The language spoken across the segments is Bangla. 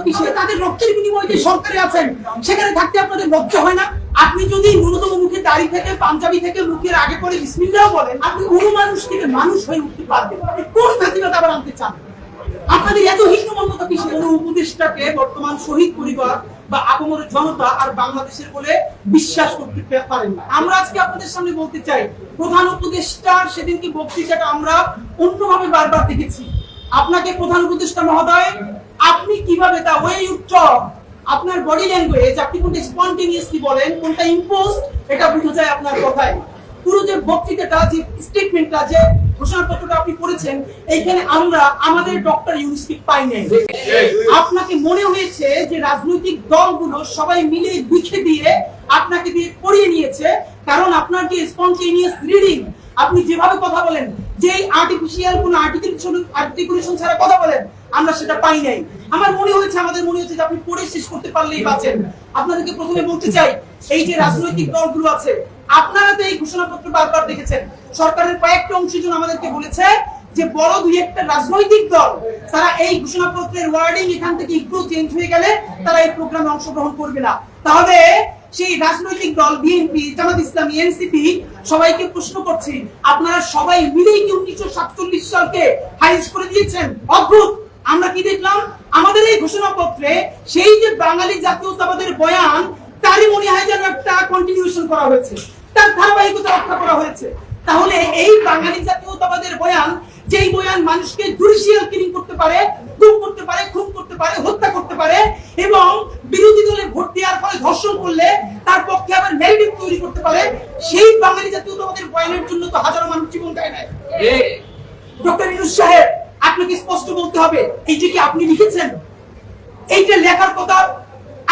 কিসে? তাদের রক্তের বিনিময়ে যে সরকারে আছেন সেখানে থাকতে আপনাদের লজ্জা হয় না? আপনি যদি ন্যূনতম মুখে দাড়ি থেকে পাঞ্জাবি থেকে মুখের আগে পরে বিসমিল্লাহ বলেন, আপনি কোনো মানুষ থেকে মানুষ হয়ে উঠতে পারবেন। আপনি কোন ফ্যাসিলিটি আবার আনতে চান? আপনাদের এত হীনমন্যতা কিসে? কোন উপদেষ্টাকে বর্তমান শহীদ পরিবার বা আপামর জনতা আর বাংলাদেশের বলে বিশ্বাস করতে পারেন না। আমরা আজকে আপনাদের সামনে বলতে চাই, প্রধান উপদেষ্টার সেদিনকে বক্তৃতাটা আমরা অন্যভাবে বারবার দেখেছি। আপনাকে প্রধান উপদেষ্টা মহোদয়, আপনি কিভাবে তা ওয়ে ইউ টক, আপনার বডি ল্যাঙ্গুয়েজ, আপনি কোনটা স্পন্টেনিয়াসলি বলেন, কোনটা ইম্পোজড, এটা বোঝা যায় আপনার কথায়। পুরো যে বক্তৃতাটা, যে স্টেটমেন্টটা, যে ঘোষণাপত্রটা আপনি পড়েছেন, এইখানে আমরা আমাদের ডক্টর ইউনিসকে পাই নাই। আপনাকে মনে হয়েছে যে রাজনৈতিক দলগুলো সবাই মিলে লিখে দিয়ে আপনাকে দিয়ে পড়িয়ে নিয়েছে, কারণ আপনার যে স্পন্টেনিয়াস রিডিং, আপনি যেভাবে কথা বলেন, যেই আর্টিফিশিয়াল কোন আর্টিকুলেশন ছাড়া কথা বলেন, আমরা সেটা পাই নাই। আমার মনে হয়েছে, আমাদের মনে হয়েছে যে আপনি পড়ে শেষ করতে পারলেই বাঁচেন। আপনাদেরকে প্রথমে বলতে চাই, এই যে রাজনৈতিক দলগুলো আছে, আপনারা তো এই ঘোষণাপত্র বারবার দেখেছেন। সরকারের কয়েকটা অংশীজন আমাদেরকে বলেছে যে বড় দুই একটা রাজনৈতিক দল তারা এই ঘোষণাপত্রের ওয়ার্ডিং এখান থেকে একটু চেঞ্জ হয়ে গেলে তারা এই প্রোগ্রামে অংশগ্রহণ করবে না। তাহলে সেই রাজনৈতিক দল বিএনপি, জামাত ইসলামী, এনসিপি সবাইকে প্রশ্ন করছি, আপনারা সবাই মিলেই কি 1947 সালকে খারিজ করে দিয়েছেন? অদ্ভুত। আমরা কি দেখলাম আমাদের এই ঘোষণাপত্রে? সেই যে বাঙালি জাতীয়তাবাদের বয়ান, তারই মনে হয় যেন একটা কন্টিনিউশন করা হয়েছে, তার ধারাবাহিকতা রক্ষা করা হয়েছে। তাহলে এই বাঙালি জাতীয়তাবাদের বয়ান, যেই বয়ান মানুষকে জুডিশিয়াল কিলিং করতে পারে, গুম করতে পারে, খুন করতে পারে, হত্যা করতে পারে, এবং বিরোধী দলে ভোট দেওয়ার ফলে ধর্ষণ করলে তার পক্ষে আবার ন্যারেটিভ তৈরি করতে পারে, সেই বাঙালি জাতীয়তাবাদের বয়ানের জন্য তো হাজারো মানুষ জীবন দেয় না। ডক্টর ইউনূস সাহেব, আপনাকে স্পষ্ট বলতে হবে, এইটা কি আপনি লিখেছেন? এইটা লেখার কথা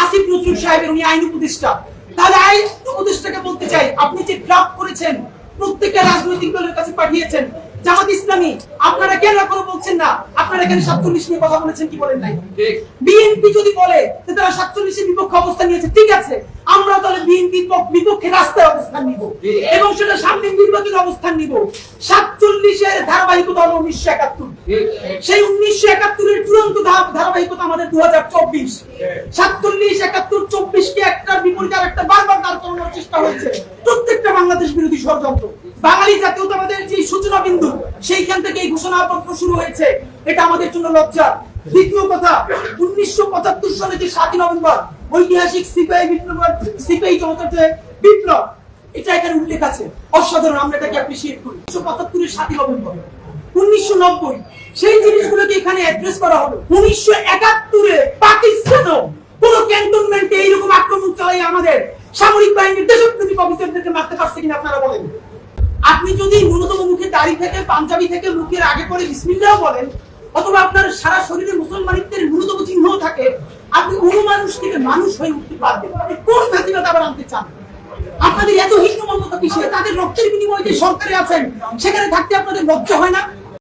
আসিফ নজরুল সাহেবের, উনি আইন উপদেষ্টা। তাহলে আইন উপদেষ্টাকে বলতে চাই, আপনি যে ড্রাফট করেছেন প্রত্যেকটা রাজনৈতিক দলের কাছে পাঠিয়েছেন। জামাত ইসলামী, আপনারা কেন এখনো বলছেন না আপনারা এখানে 47 নিয়ে কথা বলেছেন, কি বলেন নাই? বিএনপি যদি বলে যে তারা 47 এর বিপক্ষে অবস্থান নিয়েছে, ঠিক আছে, আমরা তাহলে বিএনপির বিপক্ষে রাস্তায় অবস্থান নিব এবং সেটা সামনে নির্বাচনে অবস্থান নিব। 47 এর ধারাবাহিকতা হলো 1971, সেই 1971 এর চূড়ান্ত ধারাবাহিকতা আমাদের 2024। 47, 71, 24 কে একটার বিপরীতে আরেকটা বারবার দাঁড় করানোর চেষ্টা হয়েছে। প্রত্যেকটা বাংলাদেশ বিরোধী ষড়যন্ত্র। বাঙালি জাতীয়তাবাদের যে সূচনা বিন্দু, সেইখান থেকে এই ঘোষণাপত্র শুরু হয়েছে, এটা আমাদের জন্য লজ্জা। দ্বিতীয় কথা, 1975 সালে যে 7 নভেম্বর ঐতিহাসিক সিপাহী জনতার যে বিপ্লব, এটা এখানে উল্লেখ আছে, অসাধারণ, আমরা এটাকে অ্যাপ্রিশিয়েট করি। 1975 এর 7 নভেম্বর, 1990 সেই জিনিসগুলোকে এখানে অ্যাড্রেস করা হলো। 1971 এ পাকিস্তানও কোন ক্যান্টনমেন্টে এইরকম আক্রমণ চালাই আমাদের সামরিক বাহিনীর দেশপ্রেমিক অফিসারদেরকে মারতে পারছে কিনা আপনারা বলেন? আপনি যদি ন্যূনতম মুখে দাড়ি থেকে পাঞ্জাবি থেকে মুখের আগে পরে বিসমিল্লাহ বলেন, অথবা আপনার সারা শরীরে মুসলমানিত্বের ন্যূনতম চিহ্ন থাকে, আপনি কোনো মানুষ থেকে মানুষ হয়ে উঠতে পারবেন। আপনি কোন ফ্যাসিলিটি আবার আনতে চান? আপনাদের এত হীনমন্যতা কিসে? তাদের রক্তের বিনিময়ে যে সরকারে আছেন সেখানে থাকতে আপনাদের লজ্জা হয় না?